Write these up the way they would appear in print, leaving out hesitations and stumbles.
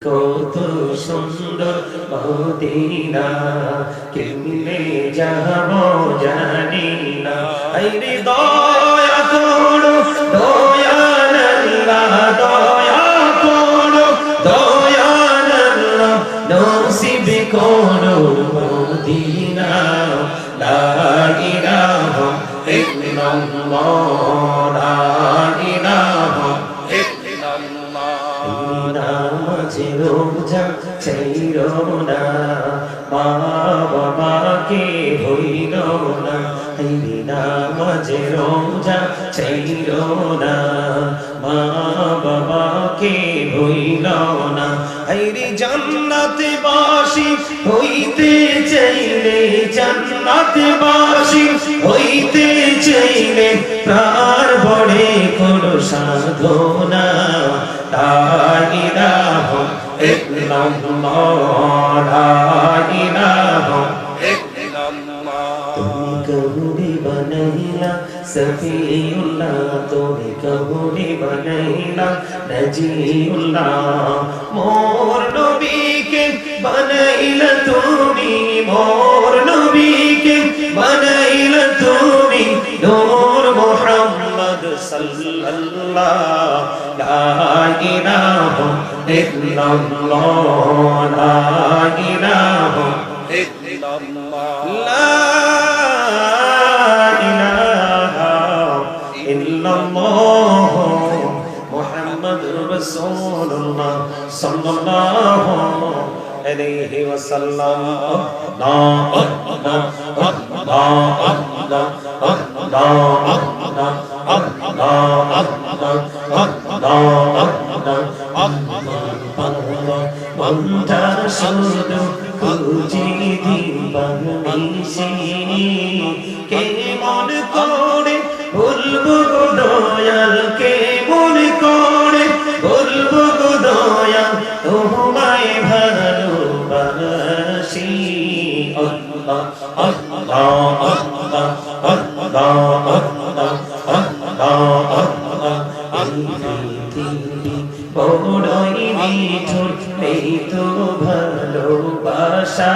কত সুন্দর মদিনা কেমনে যাব জানি না আইরে দয়া করো দয়াল আল্লাহ দয়া করো দয়াল আল্লাহ নসিব করো মদিনা লা ইলাহা ইল্লাল্লাহ লা ইলাহা নামাজে রোজা ছাইরো না মা বাবাকে ভুইল না হাইরে নামাজে রোজা ছাইরো না মা বাবাকে ভুইল না হাইরে জান্নাতে বাসী হইতে চাইলে জান্নাতে বাসী হইতে চাইলে প্রাণ বড়ে করো সাধনা লা ইলাহা ইল্লাল্লাহ লা ইলাহা ইল্লাল্লাহ তুমি কবুরি বানাইলা সফিউল্লাহ তুমি কবুরি বানাইলা নজিউল্লাহ মোর নবীকে বানাইলা তুমি মোর নবীকে বানাইলা তুমি নূর মুহাম্মদ সাল্লাল্লাহ লা ইলাহা ইল্লাল্লাহ লা ইলাহা ইল্লাল্লাহ লা ইলাহা ইল্লাল্লাহ মুহাম্মাদুর রাসূলুল্লাহ সাল্লাল্লাহু আলাইহি ওয়াসাল্লাম লা মনটা শুধু খুঁজি দিবানিশি কে মন করে বলবো গো দয়াল কে মন করে বলবো গো দয়াল তোমায় ভালোবাসি আল্লাহ আল্লাহ আল্লাহ আল্লাহ আল্লাহ বড়ই মিঠুর এই তো ভালোবাসা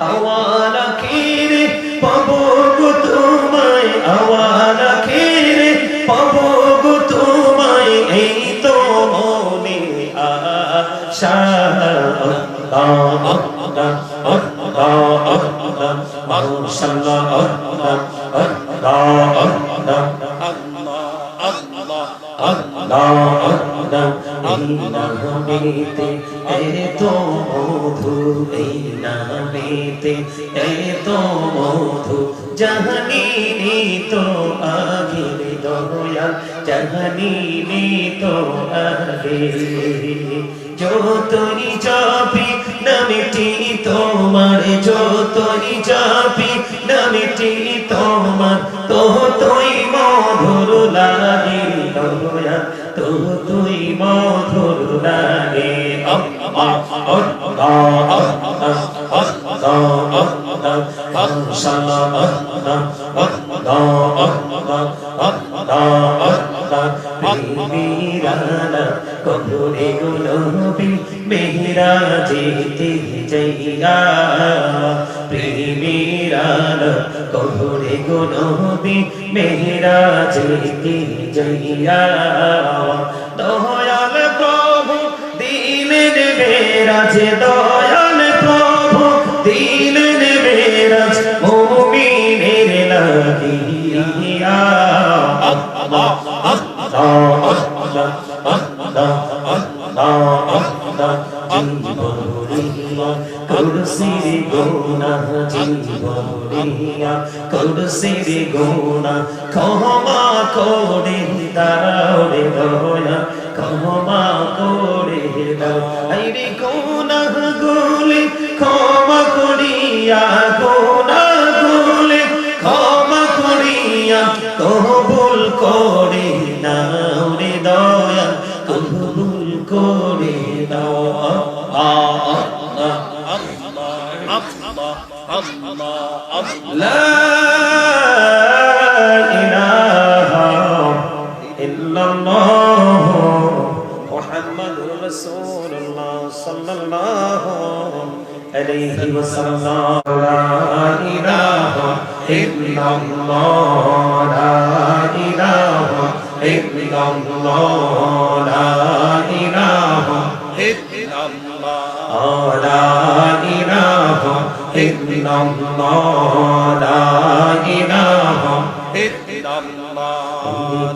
আওয়ালা খেরে পাবো গো তোমায় আওয়ালা খেরে পাবো গো তোমায় এই তো মনে আশা আল্লাহ আল্লাহ আল্লাহ আল্লাহ মাশাআল্লাহ আল্লাহ আল্লাহ আল্লাহ নামেতে এত মধু এই নামেতে এত মধু জাহানি তো আগে দয়াল জাহানি তো আগে যতই চাপি নামটি তোমার যতই চাপি নামটি তোমার ততই মধুর লাগে দয়া ততই মধুর লাগে আল্লাহ আল্লাহ আল্লাহ আল্লাহ মাশাআল্লাহ আল্লাহ আল্লাহ আল্লাহ প্রেমিরানা কবরে গুনবি মেহরাজেতে যাইয়া প্রেমিরানা কবরে গুনবি মেহরাজেতে যাইয়া দয়াল প্রভু দিলেন মেরাজ দয়াল প্রভু দিলেন মেরাজ মুমিনের লাগিয়া আল্লাহ আল্লাহ আল্লাহ আল্লাহ আল্লাহ জীবনিয়া কুরসির গোনা জীবনিয়া কুরসির গোনা ক্ষমা করে দাও রে দয়া ক্ষমা করে দাও আইরে গুনাহগুলি ক্ষমা করিয়া গুনাহগুলি ক্ষমা করিয়া কবুল করে নাও রে দয়া কবুল করে দাও লা ইলাহা ইল্লাল্লাহ মুহাম্মাদুর রাসূল রাসূলুল্লাহ সাল্লাল্লাহু আলাইহি ওয়াসাল্লাম লা ইলাহা ইল্লাল্লাহ লা ইলাহা ইল্লাল্লাহ লা ইলাহা ইল্লাল্লাহ লা ইলাহা ইল্লাল্লাহ লা ইলাহা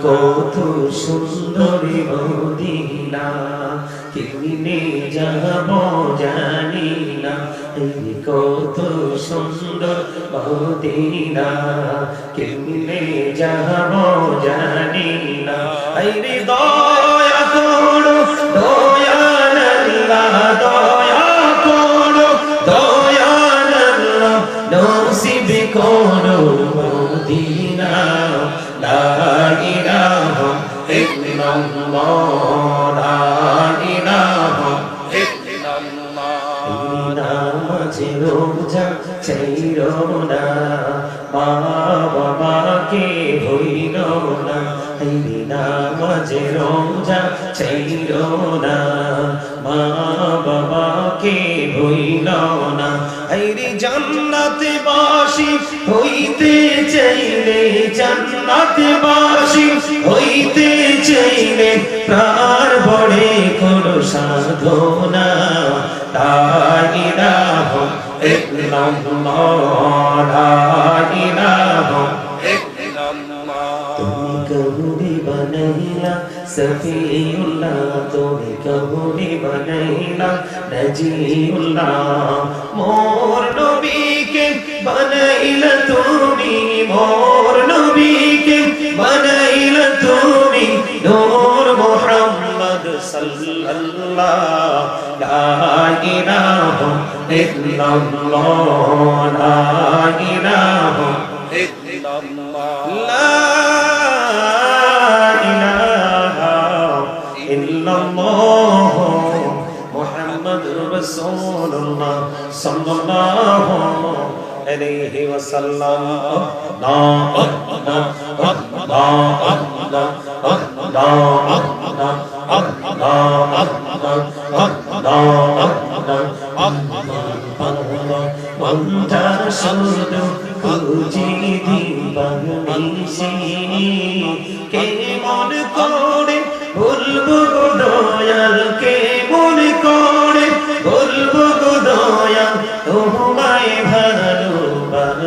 কত সুন্দরী মদিনা কেমনে যাব জানি না কত সুন্দর মদিনা কেমনে যাব জানি না আইরে দয়া করো দয়াল আল্লাহ দয়া করো দয়াল আল্লাহ নসিব করো মদিনা লা ইলাহা ইল্লাল্লাহ লা ইলাহা ইল্লাল্লাহ নামাজে রোজা ছাইরো না মা বাবাকে ভুইলো না নামাজে রোজা ছাইরো না মা বাবাকে ভুইলো না আইরে জান্নাতে বাসি হইতে চাইলে জান্নাতে বাসি হইতে চাইলে প্রাণ বড়ে করো সাধনা লা ইলাহা ইল্লাল্লাহ লা ইলাহা ইল্লাল্লাহ তুমি কবুলি বানাইলা সফিউল্লাহ তুমি কবুলি বানাইলা নজিউল্লাহ মোর নবীকে বানাইলা তুমি মোর নবীকে বানাইলা তুমি নূর মুহাম্মদ সাল্লাল্লাহ লা ইলাহা ইল্লাল্লাহ লা ইলাহা ইল্লাল্লাহ লা ইলাহা ইল্লাল্লাহ মুহাম্মাদুর রাসূলুল্লাহ সাল্লাল্লাহু আলাইহি ওয়াসাল্লাম লা মন্দার শুধু খুঁজি দিবানিসি কে মন করে ভুলবো গো দয়াল কে মন করে ভুলবো গো দয়াল তোমায় ভালোবাসি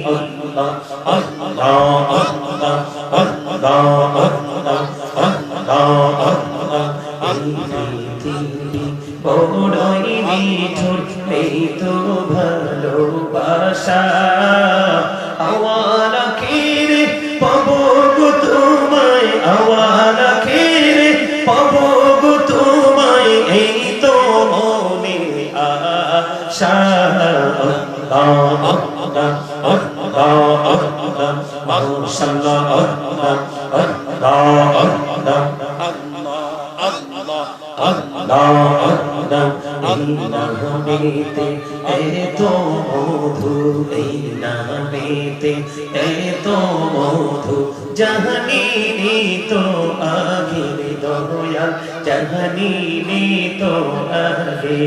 আল্লাহ আল্লাহ আল্লাহ আল্লাহ আল্লাহ বড়ই মিঠুর এই তো ভালোবাসা আওয়ালা খেরে পাবো গো তোমায় আওয়ালা খেরে পাবো গো তোমায় এই তো মনে আশা আল্লাহ আল্লাহ আল্লাহ আল্লাহ মাশাআল্লাহ আল্লাহ আল্লাহ আল্লাহ নামেতে এত মধু এই নামেতে এত মধু জাহানি তো আগে দয়াল জাহানি তো আগে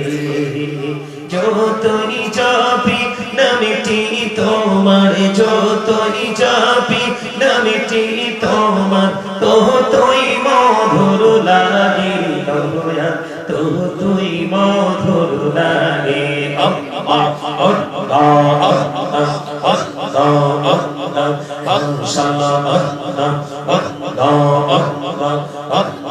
যতই চাপি নামটি তোমার যতই চাপি নামটি তোমার ততই মধুর লাগে দয়াল ততই মধুর লাগে আল্লাহ আল্লাহ আল্লাহ আল্লাহ আল্লাহ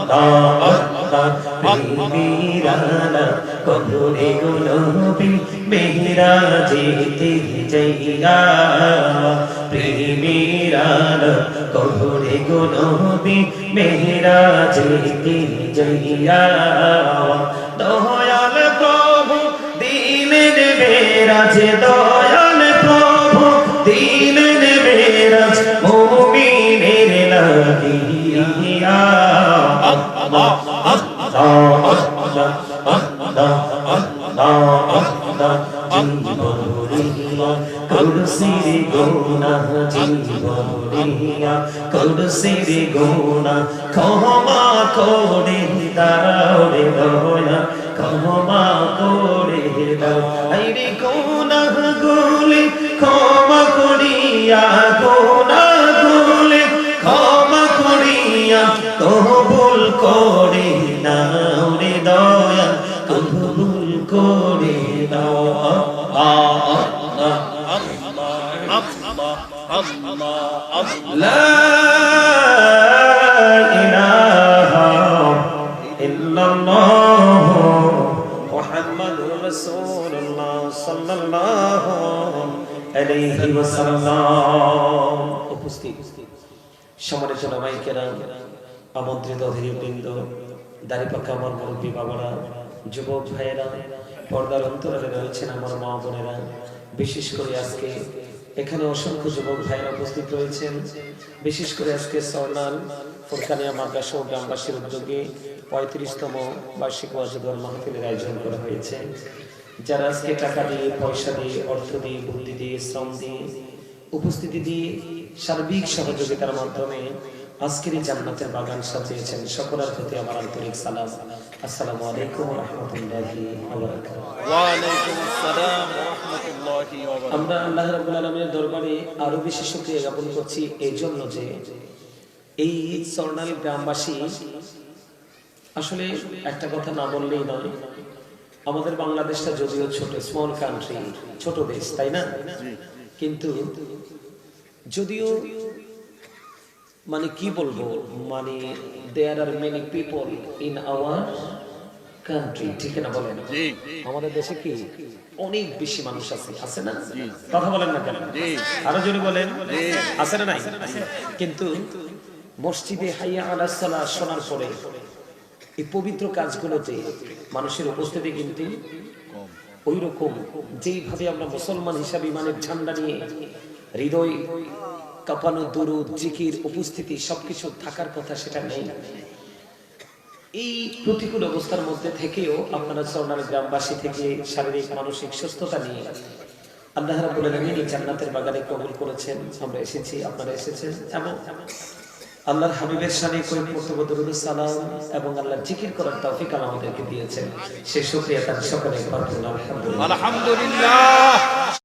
মেহরানা কবরে গুলবি মেহরা যেতে যাইয়া প্রেমেরানা কবরে গুলবি মেহরা যেতে যাইয়া দয়াল প্রভু দিলেন মেরাজ দয়াল প্রভু দিলেন মেরাজ মুমিনের লাগিয়া আল্লাহ আল্লাহ আল্লাহ আল্লাহ আল্লাহ আল্লাহ কুরসির গুনাহ জীবনিয়া কুরসির গুনাহ ক্ষমা করে দাও রে দয়া ক্ষমা করে দাও আইরে গুনাহ গুলি ক্ষমা করিয়া গুনাহ গুলি ক্ষমা করিয়া কবুল করে নাও রে দয়া কবুল করে নাও লা ইলাহা ইল্লাল্লাহ মুহাম্মাদুর রাসূলুল্লাহ সাল্লাল্লাহু আলাইহি ওয়াসাল্লাম। উপস্থিত সম্মানিত ওলামায়ে কেরাম, আমন্ত্রিত অতিথিবৃন্দ, দাড়িপাকা আমার মুরব্বী বাবারা, যুবক ভাইয়েরা, পর্দার অন্তরালে রয়েছেন আমার মা বোনেরা, বিশেষ করে আজকে এখানে অসংখ্য যুবক ভাইয়েরা উপস্থিত রয়েছেন। বিশেষ করে আজকে সরনাল ফুরকানিয়া মাদ্রাসা ও গ্রামবাসীর উদ্যোগে 35তম বার্ষিক ওয়াজুদুল মাহফিলের আয়োজন করা হয়েছে। যারা আজকে টাকা দিয়ে, পয়সা দিয়ে, অর্থ দিয়ে, বুদ্ধি দিয়ে, শ্রম দিয়ে, উপস্থিতি দিয়ে, সার্বিক সহযোগিতার মাধ্যমে আজকের এই জান্নাতের বাগান সাজিয়েছেন, সকলের প্রতি আমার আন্তরিক সালাম। আসসালামু আলাইকুম ওয়া রাহমাতুল্লাহি ওয়া বারাকাতুহু। ওয়া আলাইকুম আসসালাম ওয়া রাহমাতুল্লাহি ওয়া বারাকাতুহু। আমরা আল্লাহ রাব্বুল আলামিনের দরবারে আরো বেশি শুকরিয়া জ্ঞাপন করছি এই জন্য যে এই সরনাল গ্রামবাসী, আসলে একটা কথা না বললেই নয়, আমাদের বাংলাদেশটা যদিও ছোট, স্মল কান্ট্রি, ছোট দেশ, তাই না? কিন্তু যদিও মানে কি বলবো, মানে there are many people in our country, ঠিক না বলেন? আমাদের দেশে কি অনেক বেশি মানুষ আছে, আছে না? কথা বলেন না কেন? আরো জোরে বলেন, আছে না নাই? কিন্তু মসজিদে হাইয়া আলাস সালাহ শোনার পরে এই পবিত্র কাজগুলোতে মানুষের উপস্থিতি কিন্তু ওই রকম, যেইভাবে আমরা মুসলমান হিসাবে ইমানের ঝান্ডা নিয়ে হৃদয় কাঁপানো দুরূদ, জিকির, উপস্থিতি সবকিছু থাকার কথা, সেটা নেই। এই প্রতিকূল অবস্থার মধ্যে থেকেও আপনারা সরনাল গ্রামবাসী থেকে শারীরিক মানসিক সুস্থতা নিয়ে আল্লাহ রাব্বুল আলামিন এই জান্নাতের বাগানে কবুল করেছেন। আমরা এসেছি, আপনারা এসেছেন, এবং আল্লাহর হাবিবের শানে কই কর্তব্য দরুদ সালাম এবং আল্লাহর জিকির করার তৌফিক আমাদেরকে দিয়েছেন। সেই শুকরিয়া তার সকলে পাঠ করুন আলহামদুলিল্লাহ।